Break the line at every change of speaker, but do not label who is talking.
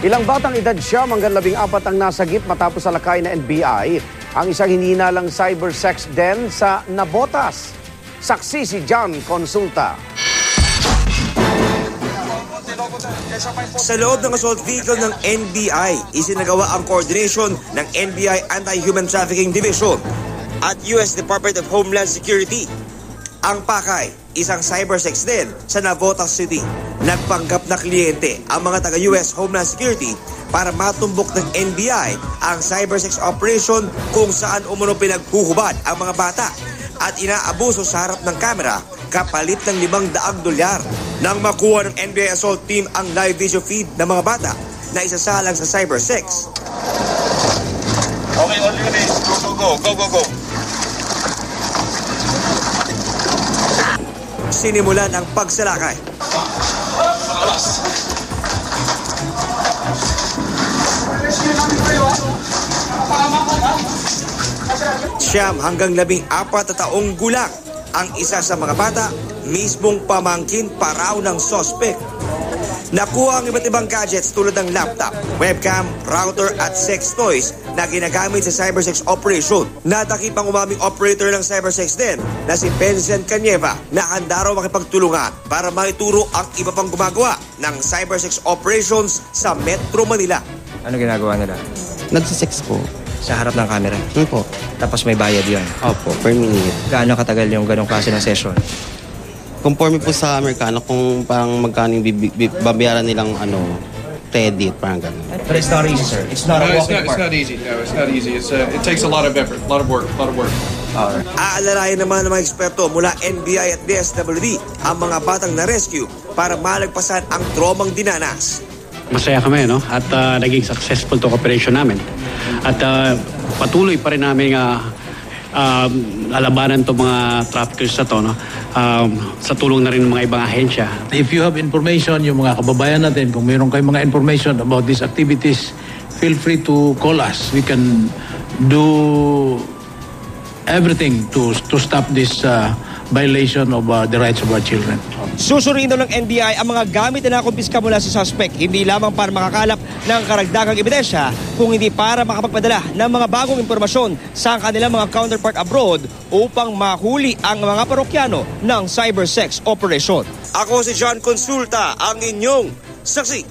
Ilang batang edad siyam hanggang 14 ang nasagip matapos salakay na NBI ang isang hinihinalang cybersex den sa Navotas. Saksi si John Consulta.
Sa loob ng assault vehicle ng NBI, isinagawa ang coordination ng NBI Anti-Human Trafficking Division at US Department of Homeland Security. Ang pakay, isang cybersex din sa Navotas City. Nagpanggap na kliyente ang mga taga-US Homeland Security para matumbok ng NBI ang cybersex operation kung saan umuno pinaghuhubad ang mga bata at inaabuso sa harap ng kamera kapalit ng $500. Nang makuha ng NBI assault team ang live video feed ng mga bata na isasalang sa cybersex.
Okay, all units, go.
Sinimulan ang pagsalakay. Siyam hanggang 14 na taong gulang ang isa sa mga bata, mismong pamangkin pa raw ng sospek. Nakuha ang iba't ibang gadgets tulad ng laptop, webcam, router at sex toys na ginagamit sa cybersex operation. Natakip ang umaming operator ng cybersex din na si Benzen Canieva na handa raw makipagtulungan para maituro ang iba pang gumagawa ng cybersex operations sa Metro Manila.
Ano ginagawa nila?
Nagsisex po.
Sa harap ng camera?
Po.
Tapos may bayad yun?
Opo, per minute.
Gaano katagal yung ganong klase ng session?
Conforme po sa Amerikano kung parang magkano yung babayaran nilang credit, parang gano'n.
But it's not easy, sir. It's not a walk in the park.
It's not easy. No, it's not easy. It takes a lot of effort, a lot of work.
Aalalayan naman ng mga eksperto mula NBI at DSWD ang mga batang na-rescue para malagpasan ang tromang dinanas.
Masaya kami, no? At naging successful itong operation namin. At patuloy pa rin namin lalabanan itong mga traffickers na to, no? Sa tulong na rin ng mga ibang ahensya.
If you have information, yung mga kababayan natin, kung mayroon kayong mga information about these activities, feel free to call us. We can do everything to stop this violation of the rights of our children.
Susuriin daw ng NBI ang mga gamit na nakumpiska mula sa suspect, hindi lamang para makakalap ng karagdagang ebidensya, kung hindi para makapagpadala ng mga bagong impormasyon sa kanilang mga counterpart abroad upang mahuli ang mga parokyano ng cybersex operation. Ako si John Consulta, ang inyong saksi.